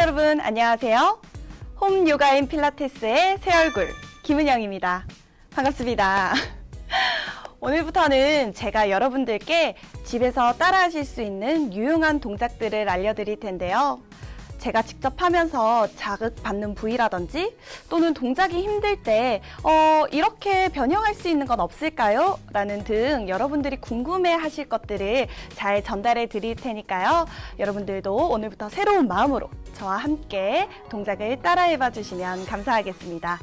여러분 안녕하세요. 홈 요가 앤 필라테스의 새 얼굴 김은영입니다. 반갑습니다. 오늘부터는 제가 여러분들께 집에서 따라하실 수 있는 유용한 동작들을 알려드릴 텐데요. 제가 직접 하면서 자극받는 부위라든지 또는 동작이 힘들 때 이렇게 변형할 수 있는 건 없을까요? 라는 등 여러분들이 궁금해 하실 것들을 잘 전달해 드릴 테니까요. 여러분들도 오늘부터 새로운 마음으로 저와 함께 동작을 따라해 봐 주시면 감사하겠습니다.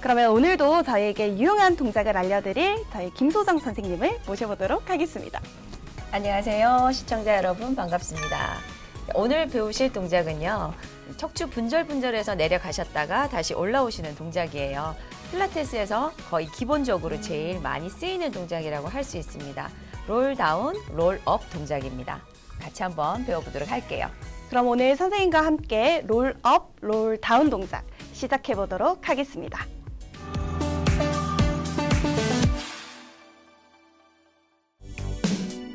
그러면 오늘도 저희에게 유용한 동작을 알려드릴 저희 김소정 선생님을 모셔보도록 하겠습니다. 안녕하세요. 시청자 여러분 반갑습니다. 오늘 배우실 동작은요. 척추 분절분절해서 내려가셨다가 다시 올라오시는 동작이에요. 필라테스에서 거의 기본적으로 제일 많이 쓰이는 동작이라고 할 수 있습니다. 롤 다운, 롤 업 동작입니다. 같이 한번 배워보도록 할게요. 그럼 오늘 선생님과 함께 롤 업, 롤 다운 동작 시작해 보도록 하겠습니다.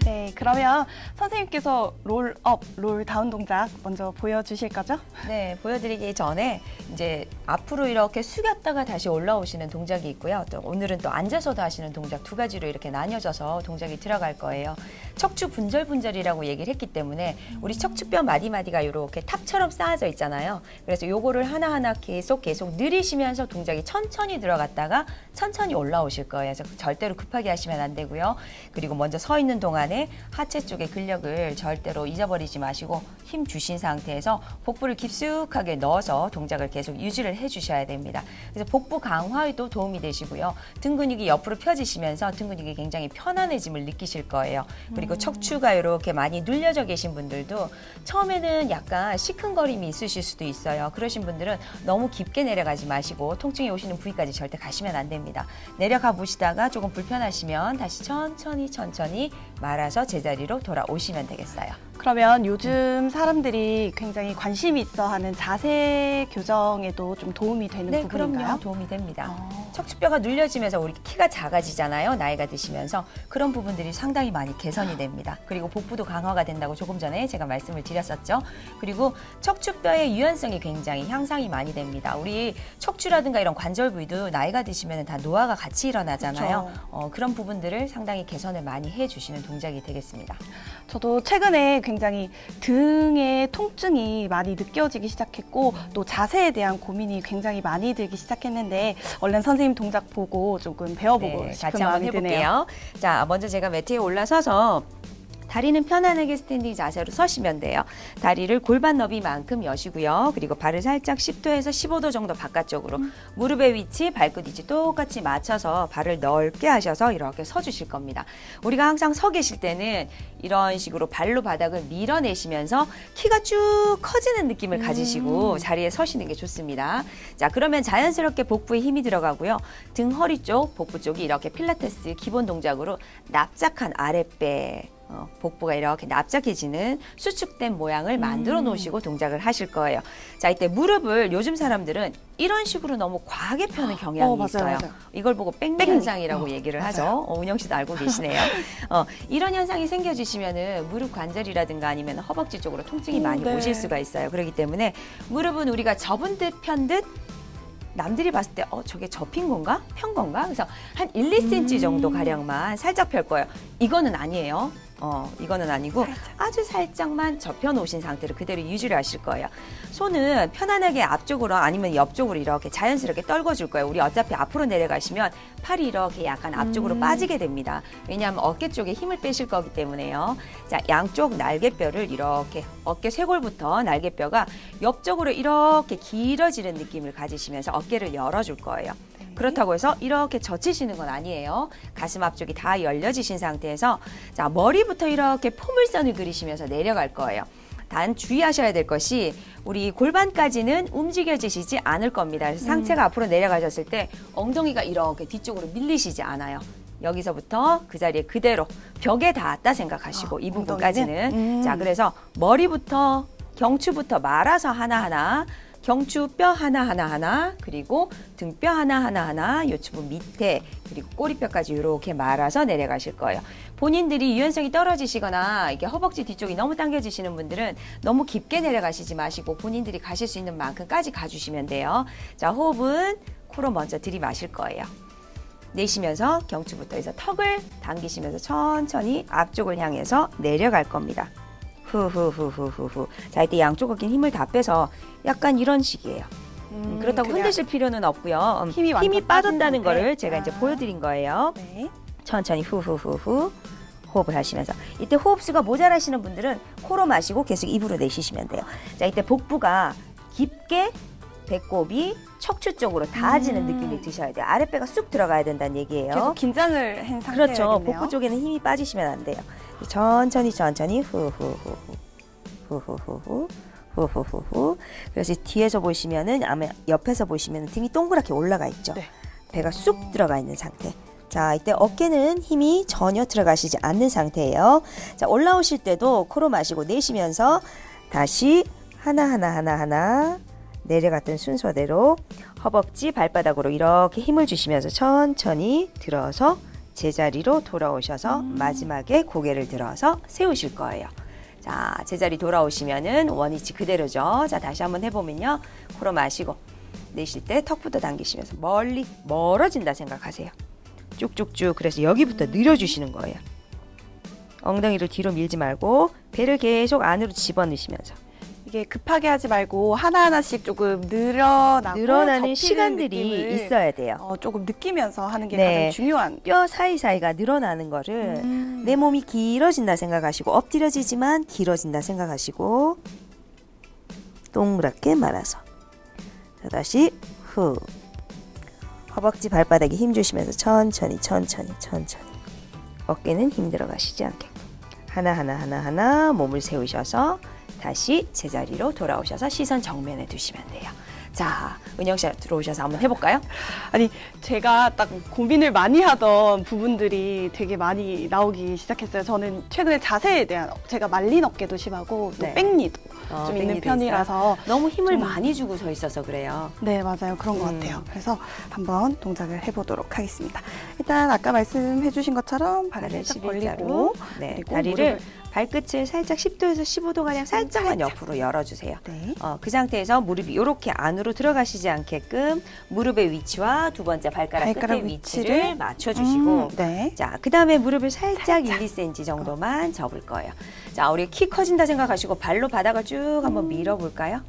네, 그러면 선생님께서 롤 업, 롤 다운 동작 먼저 보여주실 거죠? 네, 보여드리기 전에 이제 앞으로 이렇게 숙였다가 다시 올라오시는 동작이 있고요. 또 오늘은 또 앉아서도 하시는 동작 두 가지로 이렇게 나뉘어져서 동작이 들어갈 거예요. 척추 분절분절이라고 얘기를 했기 때문에 우리 척추뼈 마디마디가 이렇게 탑처럼 쌓아져 있잖아요. 그래서 요거를 하나하나 계속 느리시면서 동작이 천천히 들어갔다가 천천히 올라오실 거예요. 그래서 절대로 급하게 하시면 안 되고요. 그리고 먼저 서 있는 동안에 하체 쪽의 근력을 절대로 잊어버리지 마시고 힘 주신 상태에서 복부를 깊숙하게 넣어서 동작을 계속 유지를 해주셔야 됩니다. 그래서 복부 강화에도 도움이 되시고요. 등 근육이 옆으로 펴지시면서 등 근육이 굉장히 편안해짐을 느끼실 거예요. 그리고 척추가 이렇게 많이 눌려져 계신 분들도 처음에는 약간 시큰거림이 있으실 수도 있어요. 그러신 분들은 너무 깊게 내려가지 마시고 통증이 오시는 부위까지 절대 가시면 안 됩니다. 내려가 보시다가 조금 불편하시면 다시 천천히 말아서 제자리로 돌아오시면 되겠어요. 그러면 요즘 사람들이 굉장히 관심이 있어 하는 자세 교정에도 좀 도움이 되는 네, 부분인가요? 그럼요. 도움이 됩니다. 척추뼈가 눌려지면서 우리 키가 작아지잖아요. 나이가 드시면서 그런 부분들이 상당히 많이 개선이 됩니다. 그리고 복부도 강화가 된다고 조금 전에 제가 말씀을 드렸었죠. 그리고 척추뼈의 유연성이 굉장히 향상이 많이 됩니다. 우리 척추라든가 이런 관절 부위도 나이가 드시면 다 노화가 같이 일어나잖아요. 그런 부분들을 상당히 개선을 많이 해주시는 동작이 되겠습니다. 저도 최근에 굉장히 등의 통증이 많이 느껴지기 시작했고 또 자세에 대한 고민이 굉장히 많이 들기 시작했는데 얼른 선생님 동작 보고 조금 배워보고 싶은 같이 한번 마음이 드네요. 해볼게요. 자, 먼저 제가 매트에 올라서서 다리는 편안하게 스탠딩 자세로 서시면 돼요. 다리를 골반 너비만큼 여시고요. 그리고 발을 살짝 10도에서 15도 정도 바깥쪽으로 무릎의 위치, 발끝 위치 똑같이 맞춰서 발을 넓게 하셔서 이렇게 서주실 겁니다. 우리가 항상 서 계실 때는 이런 식으로 발로 바닥을 밀어내시면서 키가 쭉 커지는 느낌을 가지시고 자리에 서시는 게 좋습니다. 자, 그러면 자연스럽게 복부에 힘이 들어가고요. 등, 허리 쪽, 복부 쪽이 이렇게 필라테스 기본 동작으로 납작한 아랫배, 복부가 이렇게 납작해지는 수축된 모양을 만들어 놓으시고 동작을 하실 거예요. 자, 이때 무릎을 요즘 사람들은 이런 식으로 너무 과하게 펴는 경향이 맞아요, 있어요. 맞아요. 이걸 보고 뺑 현상이라고 얘기를 맞아요. 하죠. 은영 씨도 알고 계시네요. 이런 현상이 생겨지시면은 무릎 관절이라든가 아니면 허벅지 쪽으로 통증이 많이 네. 오실 수가 있어요. 그렇기 때문에 무릎은 우리가 접은 듯 편 듯 남들이 봤을 때 저게 접힌 건가? 편 건가? 그래서 한 1, 2cm 정도 가량만 살짝 펼 거예요. 이거는 아니에요. 이거는 아니고 아주 살짝만 접혀 놓으신 상태로 그대로 유지를 하실 거예요. 손은 편안하게 앞쪽으로 아니면 옆쪽으로 이렇게 자연스럽게 떨궈줄 거예요. 우리 어차피 앞으로 내려가시면 팔이 이렇게 약간 앞쪽으로 빠지게 됩니다. 왜냐하면 어깨 쪽에 힘을 빼실 거기 때문에요. 자, 양쪽 날개뼈를 이렇게 어깨 쇄골부터 날개뼈가 옆쪽으로 이렇게 길어지는 느낌을 가지시면서 어깨를 열어줄 거예요. 그렇다고 해서 이렇게 젖히시는 건 아니에요. 가슴 앞쪽이 다 열려지신 상태에서 자, 머리부터 이렇게 포물선을 그리시면서 내려갈 거예요. 단 주의하셔야 될 것이 우리 골반까지는 움직여지시지 않을 겁니다. 그래서 상체가 앞으로 내려가셨을 때 엉덩이가 이렇게 뒤쪽으로 밀리시지 않아요. 여기서부터 그 자리에 그대로 벽에 닿았다 생각하시고 이 부분까지는 자, 그래서 머리부터 경추부터 말아서 하나하나 경추 뼈 하나, 그리고 등뼈 하나, 요추부 밑에, 그리고 꼬리뼈까지 이렇게 말아서 내려가실 거예요. 본인들이 유연성이 떨어지시거나 이게 허벅지 뒤쪽이 너무 당겨지시는 분들은 너무 깊게 내려가시지 마시고 본인들이 가실 수 있는 만큼까지 가주시면 돼요. 자, 호흡은 코로 먼저 들이마실 거예요. 내쉬면서 경추부터 해서 턱을 당기시면서 천천히 앞쪽을 향해서 내려갈 겁니다. 후후후후후후. 자, 이때 양쪽 어깨 힘을 다 빼서 약간 이런 식이에요. 그렇다고 그냥 흔드실 필요는 없고요. 힘이 완전 힘이 빠졌다는 빠진 거를 상태. 제가 이제 보여드린 거예요. 네. 천천히 후후후후 호흡을 하시면서 이때 호흡수가 모자라시는 분들은 코로 마시고 계속 입으로 내쉬시면 돼요. 자, 이때 복부가 깊게 배꼽이 척추 쪽으로 닿아지는 느낌이 드셔야 돼요. 아랫배가 쑥 들어가야 된다는 얘기예요. 계속 긴장을 한 상태예요. 그렇죠. 복부 쪽에는 힘이 빠지시면 안 돼요. 천천히 후후후후. 그래서 뒤에서 보시면은 아마 옆에서 보시면 등이 동그랗게 올라가 있죠. 네. 배가 쑥 들어가 있는 상태. 자, 이때 어깨는 힘이 전혀 들어가시지 않는 상태예요. 자, 올라오실 때도 코로 마시고 내쉬면서 다시 하나 내려갔던 순서대로 허벅지 발바닥으로 이렇게 힘을 주시면서 천천히 들어서 제자리로 돌아오셔서 마지막에 고개를 들어서 세우실 거예요. 자, 제자리 돌아오시면은 원위치 그대로죠. 자, 다시 한번 해보면요. 코로 마시고 내쉴 때 턱부터 당기시면서 멀어진다 생각하세요. 쭉쭉쭉. 그래서 여기부터 늘려주시는 거예요. 엉덩이를 뒤로 밀지 말고 배를 계속 안으로 집어넣으시면서 이게 급하게 하지 말고 하나하나씩 조금 늘어나는 늘어나는 시간들이 있어야 돼요. 조금 느끼면서 하는 게 네. 가장 중요한. 뼈 사이사이가 늘어나는 거를 내 몸이 길어진다 생각하시고 엎드려지지만 길어진다 생각하시고 동그랗게 말아서 자, 다시 후 허벅지 발바닥에 힘 주시면서 천천히 어깨는 힘 들어가시지 않게끔 하나 몸을 세우셔서 다시 제자리로 돌아오셔서 시선 정면에 두시면 돼요. 자, 은영 씨 들어오셔서 한번 해볼까요? 아니, 제가 딱 고민을 많이 하던 부분들이 되게 많이 나오기 시작했어요. 저는 최근에 자세에 대한 제가 말린 어깨도 심하고 또 네. 백니도 좀 있는 백니도 편이라서 너무 힘을 좀- 많이 주고 서 있어서 그래요. 네, 맞아요. 그런 것 같아요. 그래서 한번 동작을 해보도록 하겠습니다. 일단 아까 말씀해 주신 것처럼 발을 살짝 벌리고 네, 그리고 다리를 무릎을- 발끝을 살짝 10도에서 15도가량 살짝만 옆으로 열어주세요. 네. 그 상태에서 무릎이 이렇게 안으로 들어가시지 않게끔 무릎의 위치와 두 번째 발가락 끝의 위치를 맞춰주시고 네. 자, 그 다음에 무릎을 살짝 1, 2cm 정도만 접을 거예요. 자, 우리 키 커진다 생각하시고 발로 바닥을 쭉 한번 밀어볼까요?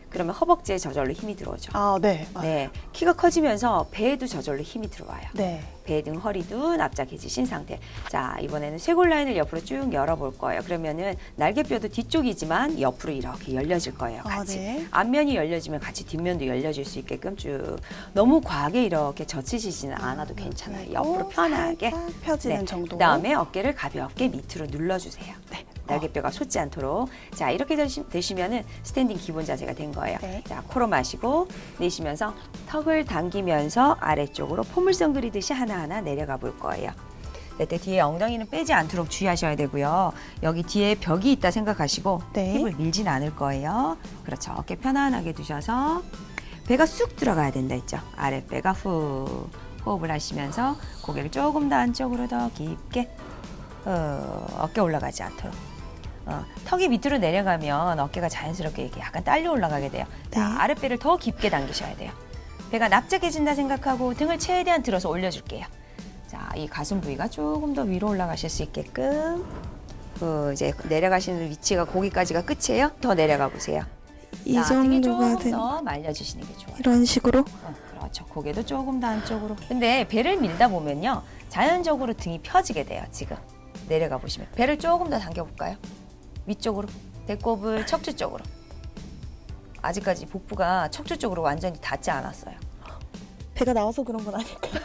그러면 허벅지에 저절로 힘이 들어오죠. 아, 네. 맞아요. 네, 키가 커지면서 배에도 저절로 힘이 들어와요. 네. 배 등 허리도 납작해지신 상태. 자, 이번에는 쇄골 라인을 옆으로 쭉 열어볼 거예요. 그러면은 날개뼈도 뒤쪽이지만 옆으로 이렇게 열려질 거예요. 아, 같이. 네. 앞면이 열려지면 같이 뒷면도 열려질 수 있게끔 쭉. 너무 과하게 이렇게 젖히시지는 않아도 괜찮아요. 그리고 옆으로 편하게. 살짝 펴지는 정도. 그다음에 어깨를 가볍게 밑으로 눌러주세요. 네. 날개뼈가 솟지 않도록. 자, 이렇게 되시면은 스탠딩 기본 자세가 된 거예요. 네. 자, 코로 마시고 내쉬면서 턱을 당기면서 아래쪽으로 포물선 그리듯이 하나하나 내려가 볼 거예요. 이때 뒤에 엉덩이는 빼지 않도록 주의하셔야 되고요. 여기 뒤에 벽이 있다 생각하시고 네. 힙을 밀진 않을 거예요. 그렇죠. 어깨 편안하게 두셔서 배가 쑥 들어가야 된다 했죠. 아랫배가 후 호흡을 하시면서 고개를 조금 더 안쪽으로 더 깊게 어깨 올라가지 않도록. 턱이 밑으로 내려가면 어깨가 자연스럽게 이렇게 약간 딸려 올라가게 돼요. 자, 네. 아랫배를 더 깊게 당기셔야 돼요. 배가 납작해진다 생각하고 등을 최대한 들어서 올려줄게요. 자, 이 가슴 부위가 조금 더 위로 올라가실 수 있게끔 이제 내려가시는 위치가 거기까지가 끝이에요. 더 내려가 보세요. 이 자, 등이 정도가 조금 된 더 말려주시는 게 좋아요. 이런 식으로. 그렇죠. 고개도 조금 더 안쪽으로. 근데 배를 밀다 보면요. 자연적으로 등이 펴지게 돼요. 지금. 내려가 보시면. 배를 조금 더 당겨볼까요? 위쪽으로. 배꼽을 척추 쪽으로. 아직까지 복부가 척추 쪽으로 완전히 닿지 않았어요. 배가 나와서 그런 건 아닐까요?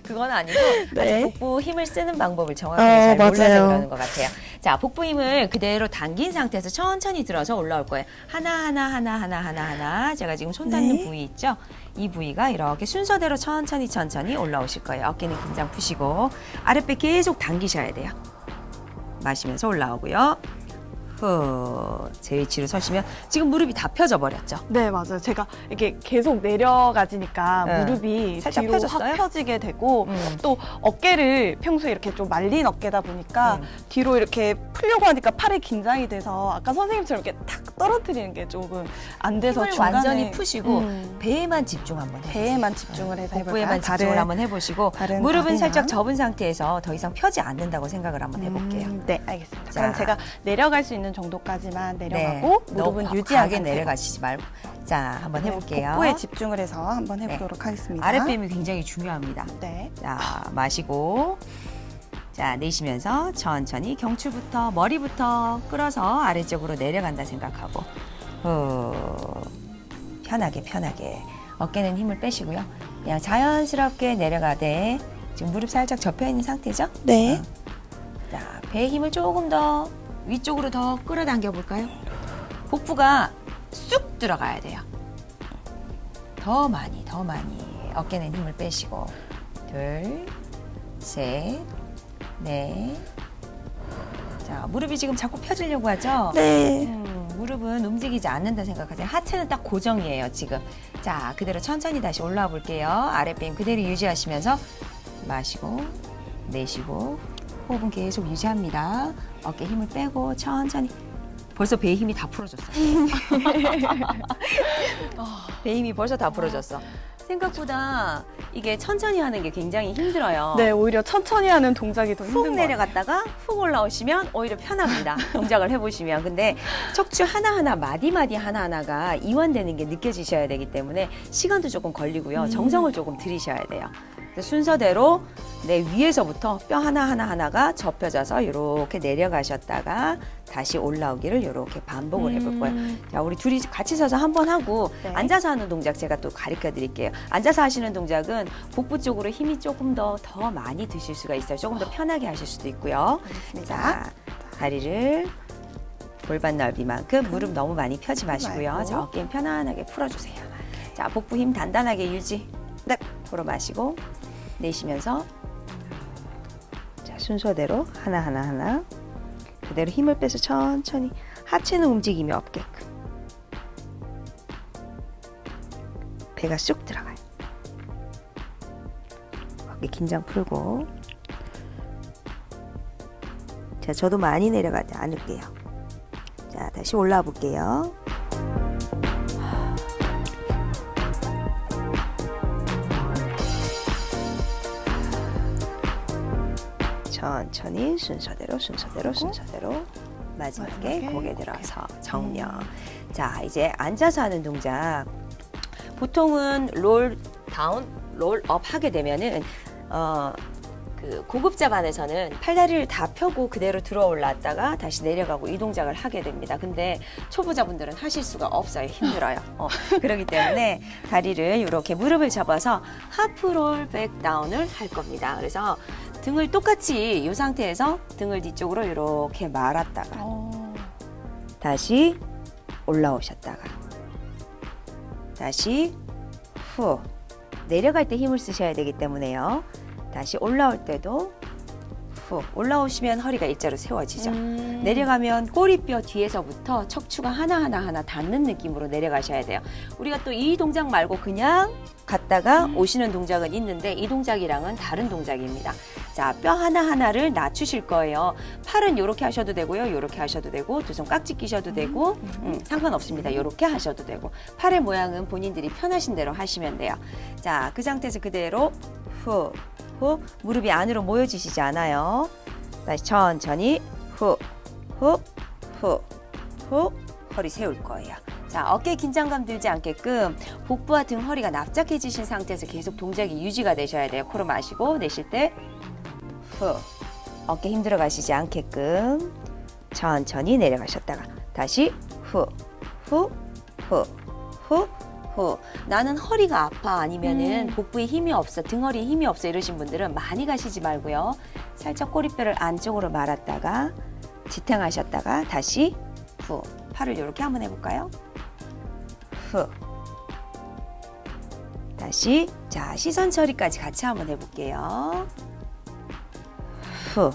그건 아니고 네. 아직 복부 힘을 쓰는 방법을 정확하게 잘 몰라서 맞아요. 그러는 것 같아요. 자, 복부 힘을 그대로 당긴 상태에서 천천히 들어서 올라올 거예요. 하나. 제가 지금 손 닿는 네. 부위 있죠? 이 부위가 이렇게 순서대로 천천히 올라오실 거예요. 어깨는 긴장 푸시고 아랫배 계속 당기셔야 돼요. 마시면서 올라오고요. 후. 제 위치로 서시면 지금 무릎이 다 펴져 버렸죠. 네, 맞아요. 제가 이게 계속 내려가지니까 네. 무릎이 살짝 뒤로 펴졌어요? 확 펴지게 되고 음. 또 어깨를 평소에 이렇게 좀 말린 어깨다 보니까 뒤로 이렇게 풀려고 하니까 팔에 긴장이 돼서 아까 선생님처럼 이렇게 탁 떨어뜨리는 게 조금 안 돼서 힘을 중간에 완전히 푸시고 음. 배에만 집중 한번 해보세요. 배에만 집중을 해서 해볼까요? 복부에만 집중을 한번 해보시고 다른 무릎은 다리나? 살짝 접은 상태에서 더 이상 펴지 않는다고 생각을 한번 해볼게요. 네, 알겠습니다. 자. 그럼 제가 내려갈 수 있는 정도까지만 내려가고 네, 무릎은 너무 유지한 과하게 상태로. 내려가시지 말고 자 한번 해볼게요. 복부에 집중을 해서 한번 해보도록 하겠습니다. 아랫배임이 굉장히 중요합니다. 네. 자 마시고 자 내쉬면서 천천히 경추부터 머리부터 끌어서 아래쪽으로 내려간다 생각하고 후 편하게 어깨는 힘을 빼시고요. 그냥 자연스럽게 내려가되 지금 무릎 살짝 접혀 있는 상태죠? 네. 자, 배의 힘을 조금 더 위쪽으로 더 끌어당겨 볼까요? 복부가 쑥 들어가야 돼요. 더 많이 어깨는 힘을 빼시고 둘, 셋, 넷. 자, 무릎이 지금 자꾸 펴지려고 하죠? 네. 무릎은 움직이지 않는다 생각하세요. 하체는 딱 고정이에요, 지금. 자, 그대로 천천히 다시 올라와 볼게요. 아랫배임 그대로 유지하시면서 마시고 내쉬고 호흡은 계속 유지합니다. 어깨 힘을 빼고 천천히. 벌써 배의 힘이 다 풀어졌어요. 배의 힘이 벌써 다 풀어졌어. 생각보다 이게 천천히 하는 게 굉장히 힘들어요. 네, 오히려 천천히 하는 동작이 더 훅 힘든 것 같아요. 내려갔다가 훅 올라오시면 오히려 편합니다. 동작을 해보시면. 근데 척추 하나하나, 마디마디 하나하나가 이완되는 게 느껴지셔야 되기 때문에 시간도 조금 걸리고요. 정성을 조금 들이셔야 돼요. 그래서 순서대로 내 위에서부터 뼈 하나하나가 접혀져서 이렇게 내려가셨다가 다시 올라오기를 이렇게 반복을 해볼 거예요. 자, 우리 둘이 같이 서서 한번 하고 네. 앉아서 하는 동작 제가 또 가르쳐 드릴게요. 앉아서 하시는 동작은 복부 쪽으로 힘이 조금 더 많이 드실 수가 있어요. 조금 더 편하게 하실 수도 있고요. 알겠습니다. 자, 다리를 골반 넓이만큼 무릎 너무 많이 펴지 마시고요. 말고. 자, 어깨 편안하게 풀어주세요. 자, 복부 힘 단단하게 유지. 네, 풀어 마시고 내쉬면서 자, 순서대로 하나 그대로 힘을 빼서 천천히 하체는 움직임이 없게끔 배가 쑥 들어가요. 어깨 긴장 풀고 자, 저도 많이 내려가지 않을게요. 자, 다시 올라와 볼게요. 천천히 순서대로 마지막에 고개 들어서 정면. 자, 이제 앉아서 하는 동작. 보통은 롤 다운, 롤 업 하게 되면은 그 고급자 반에서는 팔다리를 다 펴고 그대로 들어 올랐다가 다시 내려가고 이 동작을 하게 됩니다. 근데 초보자분들은 하실 수가 없어요. 힘들어요. 그렇기 때문에 다리를 이렇게 무릎을 접어서 하프 롤 백 다운을 할 겁니다. 그래서 등을 똑같이 이 상태에서 등을 뒤쪽으로 이렇게 말았다가 다시 올라오셨다가 다시 후 내려갈 때 힘을 쓰셔야 되기 때문에요. 다시 올라올 때도 후 올라오시면 허리가 일자로 세워지죠. 내려가면 꼬리뼈 뒤에서부터 척추가 하나 닿는 느낌으로 내려가셔야 돼요. 우리가 또 이 동작 말고 그냥 갔다가 오시는 동작은 있는데 이 동작이랑은 다른 동작입니다. 자, 뼈 하나하나를 낮추실 거예요. 팔은 이렇게 하셔도 되고요. 이렇게 하셔도 되고 두 손 깍지 끼셔도 되고 상관없습니다. 이렇게 하셔도 되고 팔의 모양은 본인들이 편하신 대로 하시면 돼요. 자, 그 상태에서 그대로 후 무릎이 안으로 모여지시지 않아요. 다시 천천히 후 허리 세울 거예요. 자, 어깨 긴장감 들지 않게끔 복부와 등 허리가 납작해지신 상태에서 계속 동작이 유지가 되셔야 돼요. 코로 마시고 내쉴 때 후 어깨 힘들어 가시지 않게끔 천천히 내려가셨다가 다시 후 나는 허리가 아파 아니면은 복부에 힘이 없어 등허리에 힘이 없어 이러신 분들은 많이 가시지 말고요. 살짝 꼬리뼈를 안쪽으로 말았다가 지탱하셨다가 다시 후 팔을 이렇게 한번 해볼까요? 후 다시 자 시선 처리까지 같이 한번 해볼게요. 후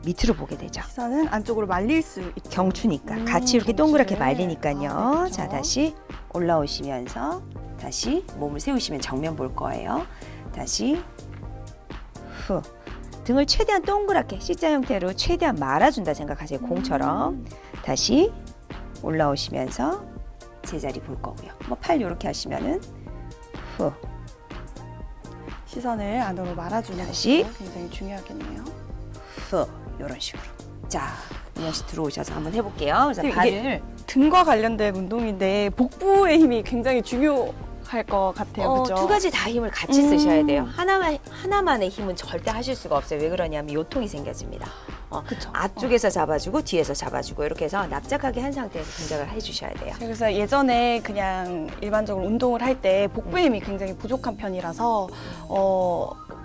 밑으로 보게 되죠. 시선은 안쪽으로 말릴 수 있죠. 경추니까 같이 이렇게 동그랗게 경추를. 말리니까요. 아, 그렇죠. 자, 다시 올라오시면서 다시 몸을 세우시면 정면 볼 거예요. 다시 후. 등을 최대한 동그랗게 C자 형태로 최대한 말아준다 생각하세요. 공처럼. 다시 올라오시면서 제자리 볼 거고요. 뭐 팔 이렇게 하시면은 후. 시선을 안으로 말아주는 다시. 것도 굉장히 중요하겠네요. 후. 이런 식으로. 자, 은영 씨 들어오셔서 한번 해볼게요. 그래서 이게 발을 등과 관련된 운동인데 복부의 힘이 굉장히 중요할 것 같아요. 그죠? 두 가지 다 힘을 같이 쓰셔야 돼요. 하나만의 힘은 절대 하실 수가 없어요. 왜 그러냐면 요통이 생겨집니다. 그쵸. 앞쪽에서 잡아주고 뒤에서 잡아주고 이렇게 해서 납작하게 한 상태에서 동작을 해주셔야 돼요. 그래서 예전에 그냥 일반적으로 운동을 할 때 복부 힘이 굉장히 부족한 편이라서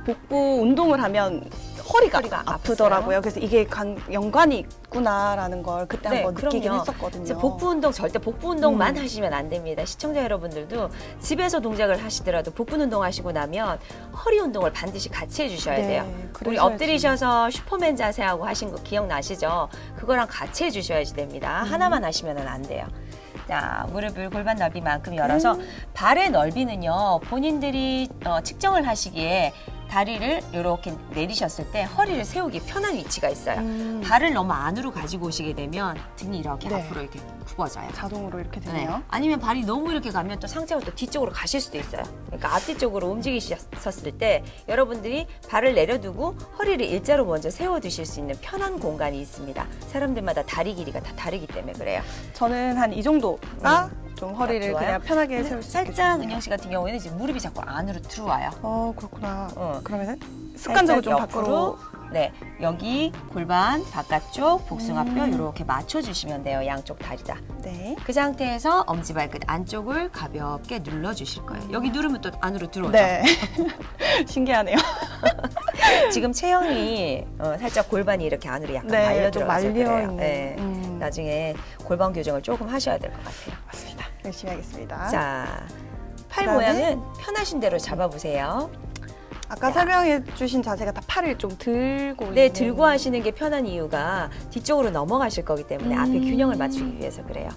복부 운동을 하면 허리가 아프더라고요. 그래서 이게 연관이 있구나라는 걸 그때 네, 한번 느끼긴 그럼요. 했었거든요. 이제 복부 운동 절대 복부 운동만 하시면 안 됩니다. 시청자 여러분들도 집에서 동작을 하시더라도 복부 운동 하시고 나면 허리 운동을 반드시 같이 해주셔야 네, 돼요. 우리 그래서야지. 엎드리셔서 슈퍼맨 자세하고 하신 거 기억나시죠? 그거랑 같이 해주셔야지 됩니다. 하나만 하시면 안 돼요. 자, 무릎을 골반 넓이만큼 열어서 발의 넓이는요, 본인들이 측정을 하시기에 다리를 이렇게 내리셨을 때 허리를 세우기 편한 위치가 있어요. 발을 너무 안으로 가지고 오시게 되면 등이 이렇게 네. 앞으로 이렇게 굽어져요. 자동으로 이렇게 네. 되네요. 아니면 발이 너무 이렇게 가면 또 상체가 또 뒤쪽으로 가실 수도 있어요. 그러니까 앞뒤쪽으로 움직이셨을 때 여러분들이 발을 내려두고 허리를 일자로 먼저 세워두실 수 있는 편한 공간이 있습니다. 사람들마다 다리 길이가 다 다르기 때문에 그래요. 저는 한 이 정도가 좀 허리를 좋아요? 그냥 편하게 세울 수 있게 살짝 좋네요. 은영 씨 같은 경우에는 지금 무릎이 자꾸 안으로 들어와요. 그렇구나. 어. 그러면 습관적으로 좀 살짝 밖으로. 옆으로, 네, 여기 골반 바깥쪽 복숭아뼈 이렇게 맞춰주시면 돼요. 양쪽 다리 다. 네. 그 상태에서 엄지발끝 안쪽을 가볍게 눌러주실 거예요. 여기 누르면 또 안으로 들어오죠. 네. 신기하네요. 지금 체형이 살짝 골반이 이렇게 안으로 약간 네, 말려 좀 들어가서 말려 그래요. 있는. 네. 나중에 골반 교정을 조금 하셔야 될 것 같아요. 맞습니다. 열심히 하겠습니다. 자, 팔 그다음에? 모양은 편하신 대로 잡아보세요. 아까 설명해 주신 자세가 다 팔을 좀 들고 네, 있는. 들고 하시는 게 편한 이유가 뒤쪽으로 넘어가실 거기 때문에 앞에 균형을 맞추기 위해서 그래요.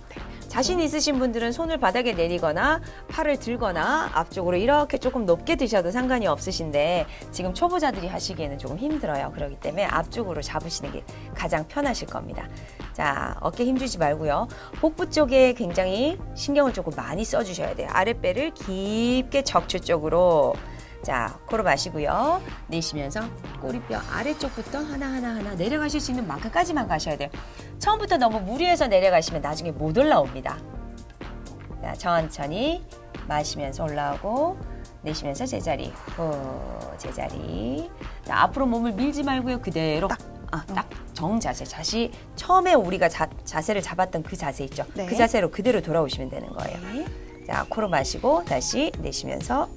자신 있으신 분들은 손을 바닥에 내리거나 팔을 들거나 앞쪽으로 이렇게 조금 높게 드셔도 상관이 없으신데 지금 초보자들이 하시기에는 조금 힘들어요. 그렇기 때문에 앞쪽으로 잡으시는 게 가장 편하실 겁니다. 자, 어깨 힘주지 말고요. 복부 쪽에 굉장히 신경을 조금 많이 써주셔야 돼요. 아랫배를 깊게 척추 쪽으로. 자, 코로 마시고요. 내쉬면서 꼬리뼈 아래쪽부터 하나하나 내려가실 수 있는 만큼까지만 가셔야 돼요. 처음부터 너무 무리해서 내려가시면 나중에 못 올라옵니다. 자, 천천히 마시면서 올라오고 내쉬면서 제자리. 제자리. 자, 앞으로 몸을 밀지 말고요. 그대로 딱 정자세. 다시 처음에 우리가 자세를 잡았던 그 자세 있죠. 네. 그 자세로 그대로 돌아오시면 되는 거예요. 네. 자, 코로 마시고 다시 내쉬면서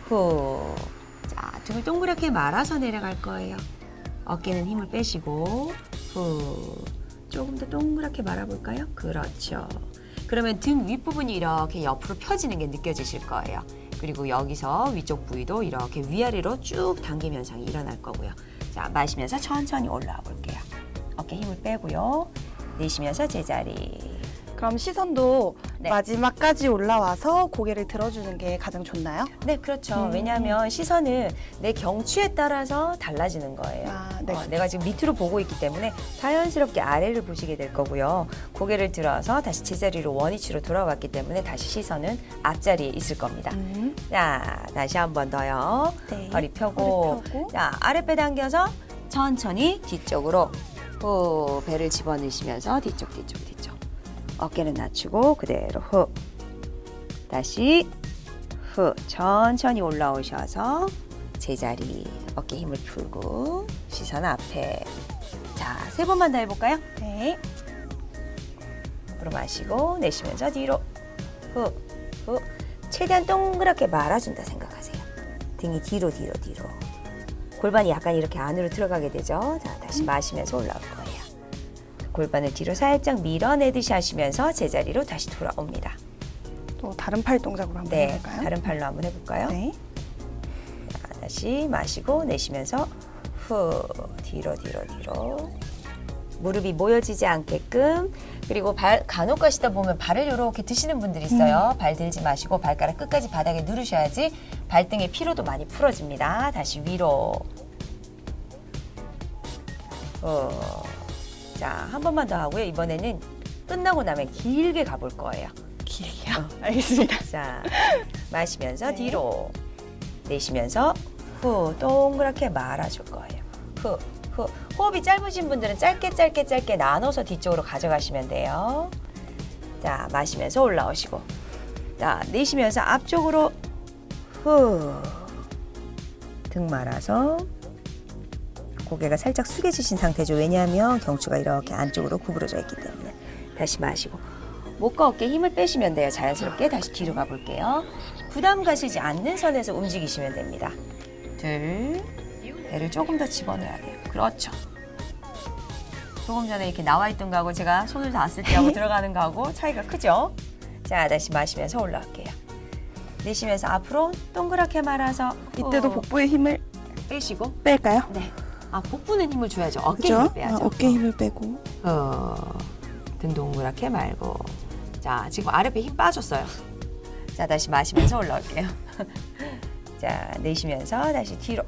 후. 자, 등을 동그랗게 말아서 내려갈 거예요. 어깨는 힘을 빼시고 후. 조금 더 동그랗게 말아볼까요? 그렇죠. 그러면 등 윗부분이 이렇게 옆으로 펴지는 게 느껴지실 거예요. 그리고 여기서 위쪽 부위도 이렇게 위아래로 쭉 당김 현상이 일어날 거고요. 자, 마시면서 천천히 올라와 볼게요. 어깨 힘을 빼고요. 내쉬면서 제자리. 그럼 시선도 네. 마지막까지 올라와서 고개를 들어주는 게 가장 좋나요? 네, 그렇죠. 왜냐하면 시선은 내 경추에 따라서 달라지는 거예요. 네. 내가 지금 밑으로 보고 있기 때문에 자연스럽게 아래를 보시게 될 거고요. 고개를 들어서 다시 제자리로 원위치로 돌아왔기 때문에 다시 시선은 앞자리에 있을 겁니다. 자, 다시 한 번 더요. 네. 허리 펴고. 허리 펴고. 자, 아랫배 당겨서 천천히 뒤쪽으로 후, 배를 집어넣으시면서 뒤쪽. 어깨는 낮추고 그대로 후. 다시 후. 천천히 올라오셔서 제자리. 어깨 힘을 풀고 시선 앞에. 자, 3번만 더 해볼까요? 네. 앞으로 마시고 내쉬면서 뒤로 후. 최대한 동그랗게 말아준다 생각하세요. 등이 뒤로. 골반이 약간 이렇게 안으로 들어가게 되죠. 자, 다시 마시면서 올라올 거예요. 골반을 뒤로 살짝 밀어내듯이 하시면서 제자리로 다시 돌아옵니다. 또 다른 팔 동작으로 한번 네, 해볼까요? 다른 팔로 한번 해볼까요? 네. 자, 다시 마시고 내쉬면서 후, 뒤로, 뒤로, 뒤로. 무릎이 모여지지 않게끔. 그리고 간혹 가시다 보면 발을 이렇게 드시는 분들이 있어요. 발 들지 마시고 발가락 끝까지 바닥에 누르셔야지 발등의 피로도 많이 풀어집니다. 다시 위로. 자, 한 번만 더 하고요. 이번에는 끝나고 나면 길게 가볼 거예요. 길게요. 알겠습니다. 자, 마시면서 네. 뒤로. 내쉬면서 후, 동그랗게 말아줄 거예요. 후, 후. 호흡이 짧으신 분들은 짧게 나눠서 뒤쪽으로 가져가시면 돼요. 자, 마시면서 올라오시고. 자, 내쉬면서 앞쪽으로 후. 등 말아서 고개가 살짝 숙여지신 상태죠. 왜냐하면 경추가 이렇게 안쪽으로 구부러져 있기 때문에. 다시 마시고. 목과 어깨에 힘을 빼시면 돼요. 자연스럽게 다시 뒤로 가볼게요. 부담 가시지 않는 선에서 움직이시면 됩니다. 둘, 배를 조금 더 집어넣어야 돼요. 그렇죠. 조금 전에 이렇게 나와 있던 거하고 제가 손을 닿았을 때하고 들어가는 거하고 차이가 크죠? 자, 다시 마시면서 올라갈게요. 내쉬면서 앞으로 동그랗게 말아서 이때도 복부에 힘을 빼시고. 뺄까요? 네. 아, 복부는 힘을 줘야죠. 어깨 그죠? 힘을 빼야죠. 어깨 힘을 빼고. 등 동그랗게 말고. 자, 지금 아랫배 힘 빠졌어요. 자, 다시 마시면서 올라올게요. 자, 내쉬면서 다시 뒤로.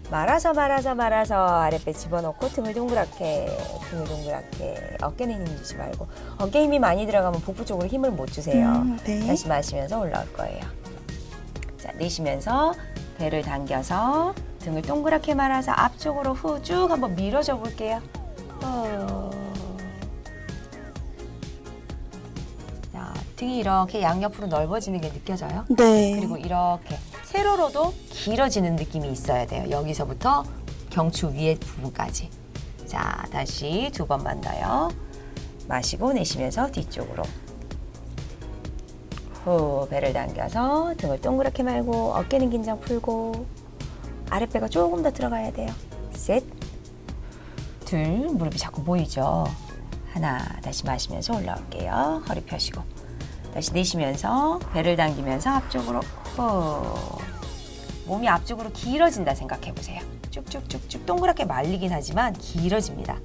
말아서 아랫배 집어넣고 등을 동그랗게. 어깨는 힘 주지 말고. 어깨 힘이 많이 들어가면 복부 쪽으로 힘을 못 주세요. 네. 다시 마시면서 올라올 거예요. 자, 내쉬면서 배를 당겨서 등을 동그랗게 말아서 앞쪽으로 후 쭉 한번 밀어줘 볼게요. 자, 등이 이렇게 양옆으로 넓어지는 게 느껴져요? 네. 그리고 이렇게 세로로도 길어지는 느낌이 있어야 돼요. 여기서부터 경추 위에 부분까지. 자, 다시 두 번만 더요. 마시고 내쉬면서 뒤쪽으로. 후, 배를 당겨서 등을 동그랗게 말고 어깨는 긴장 풀고 아랫배가 조금 더 들어가야 돼요. 셋, 둘, 무릎이 자꾸 모이죠. 하나, 다시 마시면서 올라올게요. 허리 펴시고. 다시 내쉬면서 배를 당기면서 앞쪽으로 후. 몸이 앞쪽으로 길어진다 생각해 보세요. 쭉쭉쭉쭉 동그랗게 말리긴 하지만 길어집니다.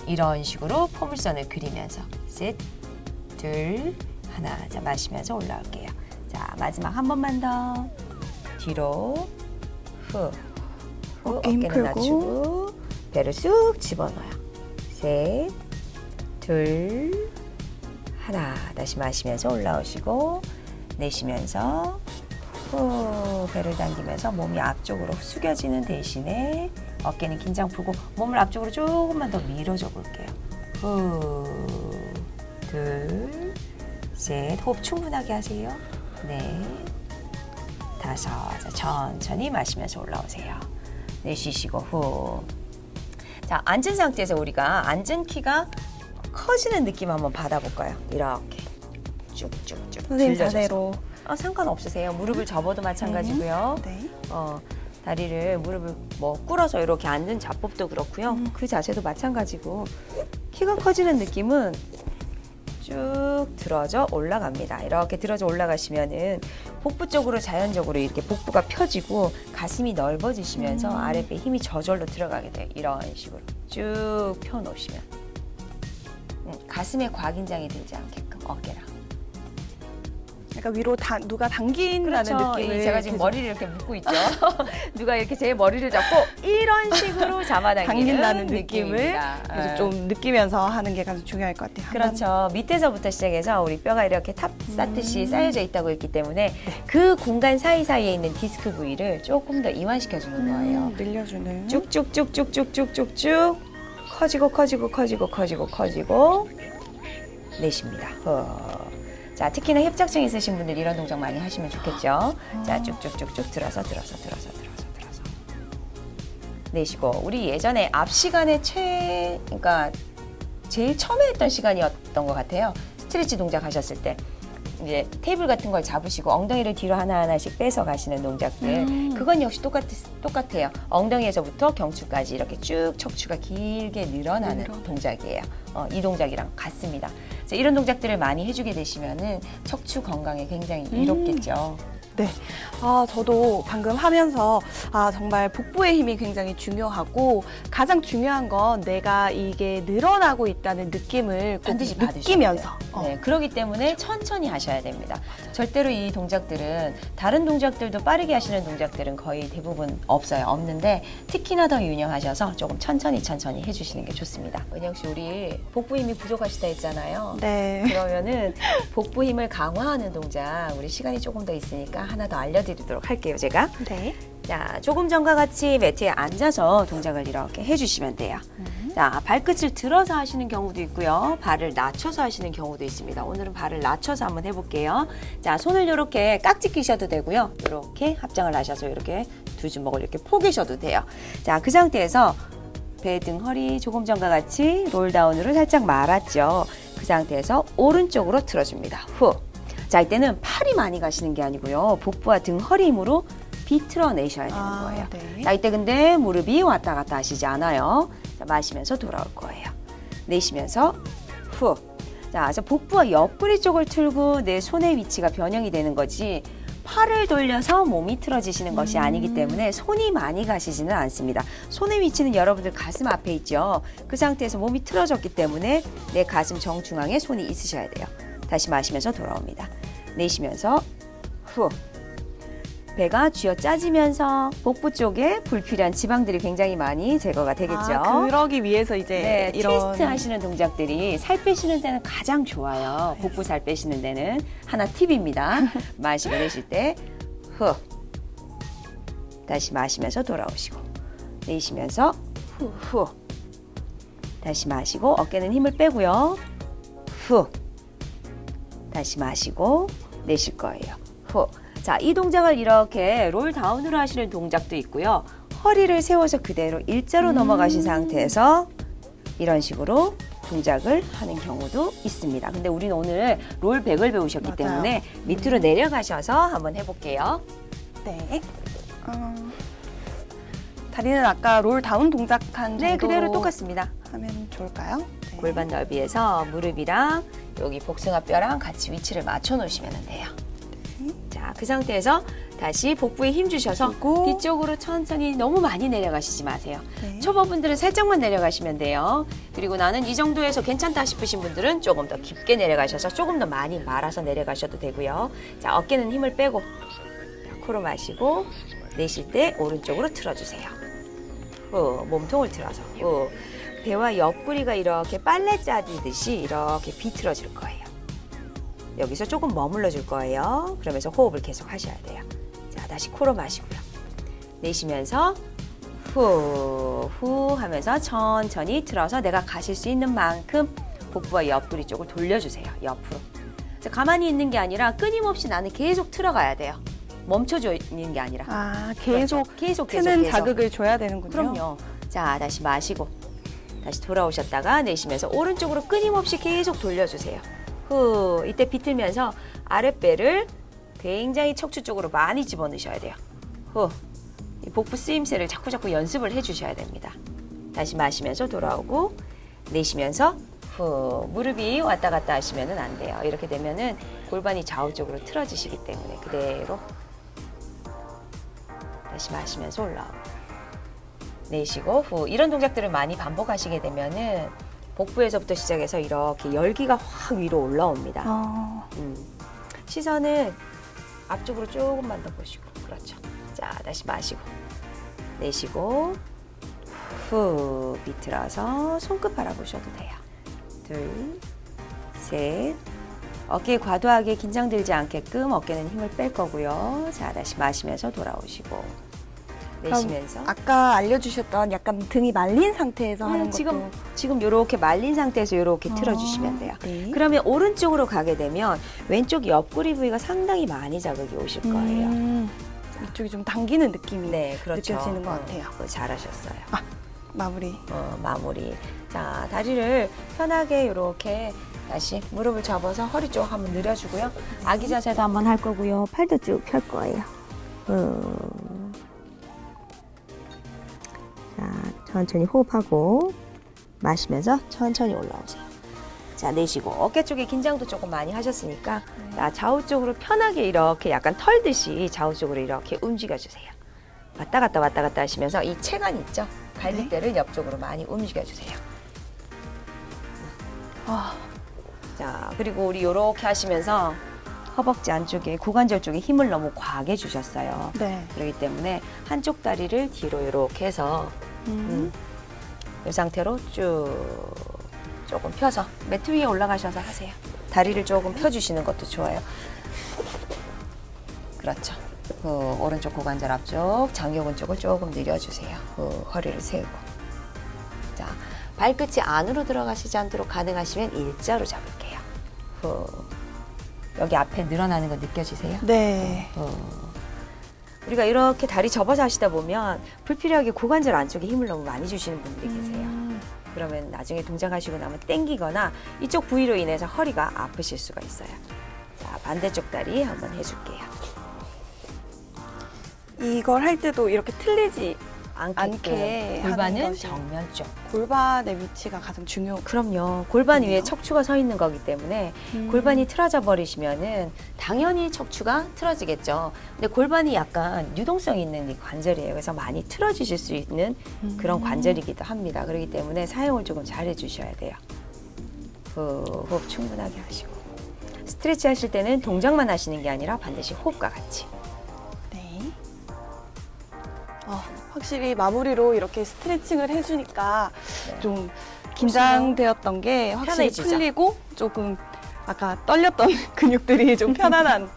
이런 식으로 포물선을 그리면서 셋, 둘, 하나. 자, 마시면서 올라올게요. 자, 마지막 한 번만 더. 뒤로 후. 후. 어깨 힘 어깨는 풀고. 낮추고 배를 쑥 집어넣어요. 셋, 둘, 하나. 다시 마시면서 올라오시고 내쉬면서 후. 배를 당기면서 몸이 앞쪽으로 숙여지는 대신에 어깨는 긴장 풀고 몸을 앞쪽으로 조금만 더 밀어줘 볼게요. 후. 둘, 셋. 호흡 충분하게 하세요. 넷, 다섯. 자, 천천히 마시면서 올라오세요. 내쉬시고 후. 자, 앉은 상태에서 우리가 앉은 키가 커지는 느낌 한번 받아볼까요? 이렇게 쭉쭉쭉 선생님 들려줘서. 자세로. 상관없으세요. 무릎을 접어도 마찬가지고요. 네. 다리를 무릎을 뭐 꿇어서 이렇게 앉는 자법도 그렇고요. 그 자세도 마찬가지고 키가 커지는 느낌은 쭉 들어져 올라갑니다. 이렇게 들어져 올라가시면은 복부 쪽으로 자연적으로 이렇게 복부가 펴지고 가슴이 넓어지시면서 아랫배 힘이 저절로 들어가게 돼요. 이런 식으로 쭉 펴놓으시면 가슴에 과긴장이 들지 않게끔 어깨랑. 그러니까 위로 누가 당긴다는 그렇죠. 느낌을. 제가 지금 계속 머리를 이렇게 묶고 있죠. 누가 이렇게 제 머리를 잡고 이런 식으로 잡아당기는 당긴다는 느낌을 느낌입니다. 계속 좀 느끼면서 하는 게 가장 중요할 것 같아요. 그렇죠. 밑에서부터 시작해서 우리 뼈가 이렇게 탑 쌓듯이 쌓여져 있다고 했기 때문에 그 공간 사이사이에 있는 디스크 부위를 조금 더 이완시켜주는 거예요. 늘려주는. 쭉쭉쭉쭉쭉쭉쭉 커지고 내쉽니다. 자, 특히나 협착증 있으신 분들 이런 동작 많이 하시면 좋겠죠. 자, 쭉쭉쭉쭉 들어서 내쉬고. 우리 예전에 앞 시간에 그러니까 제일 처음에 했던 시간이었던 것 같아요. 스트레치 동작 하셨을 때 이제 테이블 같은 걸 잡으시고 엉덩이를 뒤로 하나하나씩 빼서 가시는 동작들. 그건 역시 똑같아요. 엉덩이에서부터 경추까지 이렇게 쭉 척추가 길게 늘어나는 동작이에요. 이 동작이랑 같습니다. 이런 동작들을 많이 해주게 되시면은 척추 건강에 굉장히 이롭겠죠. 네. 저도 방금 하면서 정말 복부의 힘이 굉장히 중요하고 가장 중요한 건 내가 이게 늘어나고 있다는 느낌을 꼭 반드시 받으셔야 느끼면서 돼요. 네, 그렇기 때문에 천천히 하셔야 됩니다. 절대로 이 동작들은 다른 동작들도 빠르게 하시는 동작들은 거의 대부분 없는데 특히나 더 유념하셔서 조금 천천히 해주시는 게 좋습니다. 은영 씨, 우리 복부 힘이 부족하시다 했잖아요. 네. 그러면은 복부 힘을 강화하는 동작 우리 시간이 조금 더 있으니까 하나 더 알려드리도록 할게요, 제가. 네. 자, 조금 전과 같이 매트에 앉아서 동작을 이렇게 해주시면 돼요. 자, 발끝을 들어서 하시는 경우도 있고요. 발을 낮춰서 하시는 경우도 있습니다. 오늘은 발을 낮춰서 한번 해볼게요. 자, 손을 이렇게 깍지 끼셔도 되고요. 이렇게 합장을 하셔서 이렇게 두 주먹을 이렇게 포개셔도 돼요. 자, 그 상태에서 배, 등, 허리 조금 전과 같이 롤다운으로 살짝 말았죠. 그 상태에서 오른쪽으로 틀어줍니다. 후. 자, 이때는 팔이 많이 가시는 게 아니고요. 복부와 등, 허리 힘으로 비틀어내셔야 되는 거예요. 네. 자, 이때 근데 무릎이 왔다 갔다 하시지 않아요. 자, 마시면서 돌아올 거예요. 내쉬면서 후. 자, 그래서 복부와 옆구리 쪽을 틀고 내 손의 위치가 변형이 되는 거지 팔을 돌려서 몸이 틀어지시는 것이 아니기 때문에 손이 많이 가시지는 않습니다. 손의 위치는 여러분들 가슴 앞에 있죠. 그 상태에서 몸이 틀어졌기 때문에 내 가슴 정중앙에 손이 있으셔야 돼요. 다시 마시면서 돌아옵니다. 내쉬면서 후. 배가 쥐어 짜지면서 복부 쪽에 불필요한 지방들이 굉장히 많이 제거가 되겠죠. 그러기 위해서 이제 네, 이런 트위스트 하시는 동작들이 살 빼시는 데는 가장 좋아요. 복부 살 빼시는 데는 하나 팁입니다. 마시고 내쉴 때 후. 다시 마시면서 돌아오시고 내쉬면서 후. 다시 마시고 어깨는 힘을 빼고요. 후. 다시 마시고 내쉴 거예요. 후. 자, 이 동작을 이렇게 롤 다운으로 하시는 동작도 있고요. 허리를 세워서 그대로 일자로 넘어가신 상태에서 이런 식으로 동작을 하는 경우도 있습니다. 근데 우리는 오늘 롤백을 배우셨기 맞아요. 때문에 밑으로 내려가셔서 한번 해볼게요. 네. 다리는 아까 롤 다운 동작한 네, 정도로 그대로 똑같습니다. 하면 좋을까요? 네. 골반 넓이에서 무릎이랑 여기 복숭아뼈랑 같이 위치를 맞춰 놓으시면 돼요. 자, 그 상태에서 다시 복부에 힘 주셔서 주고. 뒤쪽으로 천천히 너무 많이 내려가시지 마세요. 네. 초보분들은 살짝만 내려가시면 돼요. 그리고 나는 이 정도에서 괜찮다 싶으신 분들은 조금 더 깊게 내려가셔서 조금 더 많이 말아서 내려가셔도 되고요. 자, 어깨는 힘을 빼고 자, 코로 마시고 내쉴 때 오른쪽으로 틀어주세요. 후, 몸통을 틀어서 후. 배와 옆구리가 이렇게 빨래 짜듯이 이렇게 비틀어질 거예요. 여기서 조금 머물러 줄 거예요. 그러면서 호흡을 계속 하셔야 돼요. 자, 다시 코로 마시고요. 내쉬면서 후 하면서 천천히 틀어서 내가 가실 수 있는 만큼 복부와 옆구리 쪽을 돌려주세요. 옆으로. 자, 가만히 있는 게 아니라 끊임없이 나는 계속 틀어가야 돼요. 멈춰져 있는 게 아니라. 계속 그렇죠. 계속 트는 자극을 줘야 되는군요. 그럼요. 자, 다시 마시고 다시 돌아오셨다가 내쉬면서 오른쪽으로 끊임없이 계속 돌려주세요. 후, 이때 비틀면서 아랫배를 굉장히 척추 쪽으로 많이 집어넣으셔야 돼요. 후, 이 복부 쓰임새를 자꾸 연습을 해주셔야 됩니다. 다시 마시면서 돌아오고 내쉬면서 후, 무릎이 왔다 갔다 하시면 안 돼요. 이렇게 되면은 골반이 좌우 쪽으로 틀어지시기 때문에 그대로 다시 마시면서 올라오고 내쉬고 후. 이런 동작들을 많이 반복하시게 되면은 복부에서부터 시작해서 이렇게 열기가 확 위로 올라옵니다. 시선은 앞쪽으로 조금만 더 보시고 그렇죠. 자, 다시 마시고 내쉬고 후 비틀어서 손끝 바라보셔도 돼요. 둘, 셋. 어깨에 과도하게 긴장되지 않게끔 어깨는 힘을 뺄 거고요. 자, 다시 마시면서 돌아오시고 내쉬면서. 아까 알려주셨던 약간 등이 말린 상태에서 하는 것도 지금 이렇게 말린 상태에서 이렇게 틀어주시면 돼요. 네. 그러면 오른쪽으로 가게 되면 왼쪽 옆구리 부위가 상당히 많이 자극이 오실 거예요. 이쪽이 좀 당기는 느낌이 네, 그렇죠. 느껴지는 것 같아요. 잘하셨어요. 마무리. 마무리. 자, 다리를 편하게 이렇게 다시 무릎을 잡아서 허리 쪽 한번 늘려주고요. 아기 자세도 한번 할 거고요. 팔도 쭉 펼 거예요. 자, 천천히 호흡하고 마시면서 천천히 올라오세요. 자, 내쉬고 어깨 쪽에 긴장도 조금 많이 하셨으니까 자, 좌우 쪽으로 편하게 이렇게 약간 털듯이 좌우 쪽으로 이렇게 움직여주세요. 왔다 갔다 하시면서 이 체간 있죠? 갈비뼈를 옆쪽으로 많이 움직여주세요. 자, 그리고 우리 이렇게 하시면서 허벅지 안쪽에 고관절 쪽에 힘을 너무 과하게 주셨어요. 네. 그렇기 때문에 한쪽 다리를 뒤로 이렇게 해서 이 상태로 쭉 조금 펴서 매트 위에 올라가셔서 하세요. 다리를 조금 펴주시는 것도 좋아요. 그렇죠. 그 오른쪽 고관절 앞쪽, 장요근 쪽을 조금 늘려주세요. 그 허리를 세우고. 자, 발끝이 안으로 들어가시지 않도록 가능하시면 일자로 잡을게요. 여기 앞에 늘어나는 거 느껴지세요? 네. 우리가 이렇게 다리 접어서 하시다 보면 불필요하게 고관절 안쪽에 힘을 너무 많이 주시는 분들이 계세요. 그러면 나중에 동작하시고 나면 땡기거나 이쪽 부위로 인해서 허리가 아프실 수가 있어요. 자, 반대쪽 다리 한번 해줄게요. 이걸 할 때도 이렇게 틀리지 않게 않게 하는 골반은 것이 정면 쪽. 골반의 위치가 가장 그럼요. 골반 위에 그럼요. 척추가 서 있는 거기 때문에 골반이 틀어져 버리시면은 당연히 척추가 틀어지겠죠. 근데 골반이 약간 유동성 있는 이 관절이에요. 그래서 많이 틀어지실 수 있는 그런 관절이기도 합니다. 그렇기 때문에 사용을 조금 잘 해주셔야 돼요. 호흡 충분하게 하시고. 스트레치 하실 때는 동작만 하시는 게 아니라 반드시 호흡과 같이. 네. 확실히 마무리로 이렇게 스트레칭을 해주니까 네. 좀 긴장되었던 게 확실히 편해지죠? 풀리고 조금 아까 떨렸던 근육들이 좀 편안한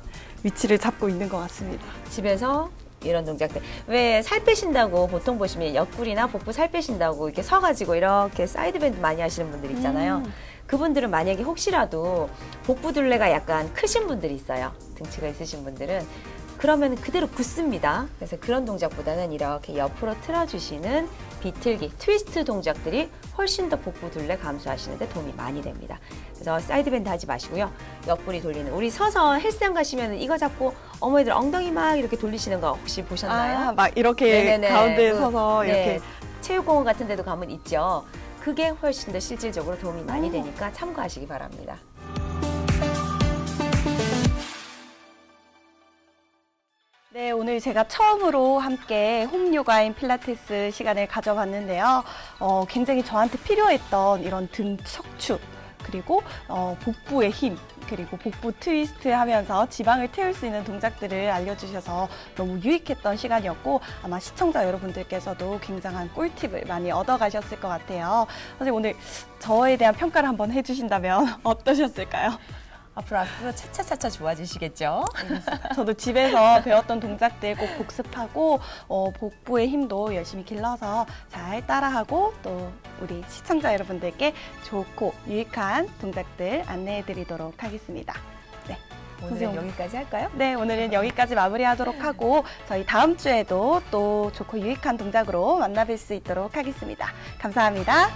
위치를 잡고 있는 것 같습니다. 집에서 이런 동작들. 왜 살 빼신다고 보통 보시면 옆구리나 복부 살 빼신다고 이렇게 서가지고 이렇게 사이드 밴드 많이 하시는 분들 있잖아요. 그분들은 만약에 혹시라도 복부 둘레가 약간 크신 분들이 있어요. 등치가 있으신 분들은. 그러면 그대로 굳습니다. 그래서 그런 동작보다는 이렇게 옆으로 틀어주시는 비틀기, 트위스트 동작들이 훨씬 더 복부 둘레 감소하시는 데 도움이 많이 됩니다. 그래서 사이드밴드 하지 마시고요. 옆구리 돌리는. 우리 서서 헬스장 가시면 이거 잡고 어머니들 엉덩이 막 이렇게 돌리시는 거 혹시 보셨나요? 막 이렇게 네네네. 가운데 서서 네, 이렇게. 체육공원 같은 데도 가면 있죠. 그게 훨씬 더 실질적으로 도움이 많이 되니까 참고하시기 바랍니다. 네, 오늘 제가 처음으로 함께 홈 요가인 필라테스 시간을 가져봤는데요. 굉장히 저한테 필요했던 이런 등 척추, 그리고 복부의 힘, 그리고 복부 트위스트 하면서 지방을 태울 수 있는 동작들을 알려주셔서 너무 유익했던 시간이었고 아마 시청자 여러분들께서도 굉장한 꿀팁을 많이 얻어가셨을 것 같아요. 선생님, 오늘 저에 대한 평가를 한번 해주신다면 어떠셨을까요? 앞으로 차차차차 좋아지시겠죠? 저도 집에서 배웠던 동작들 꼭 복습하고 복부의 힘도 열심히 길러서 잘 따라하고 또 우리 시청자 여러분들께 좋고 유익한 동작들 안내해 드리도록 하겠습니다. 네. 오늘은 여기까지 할까요? 네, 오늘은 여기까지 마무리하도록 하고 저희 다음 주에도 또 좋고 유익한 동작으로 만나뵐 수 있도록 하겠습니다. 감사합니다.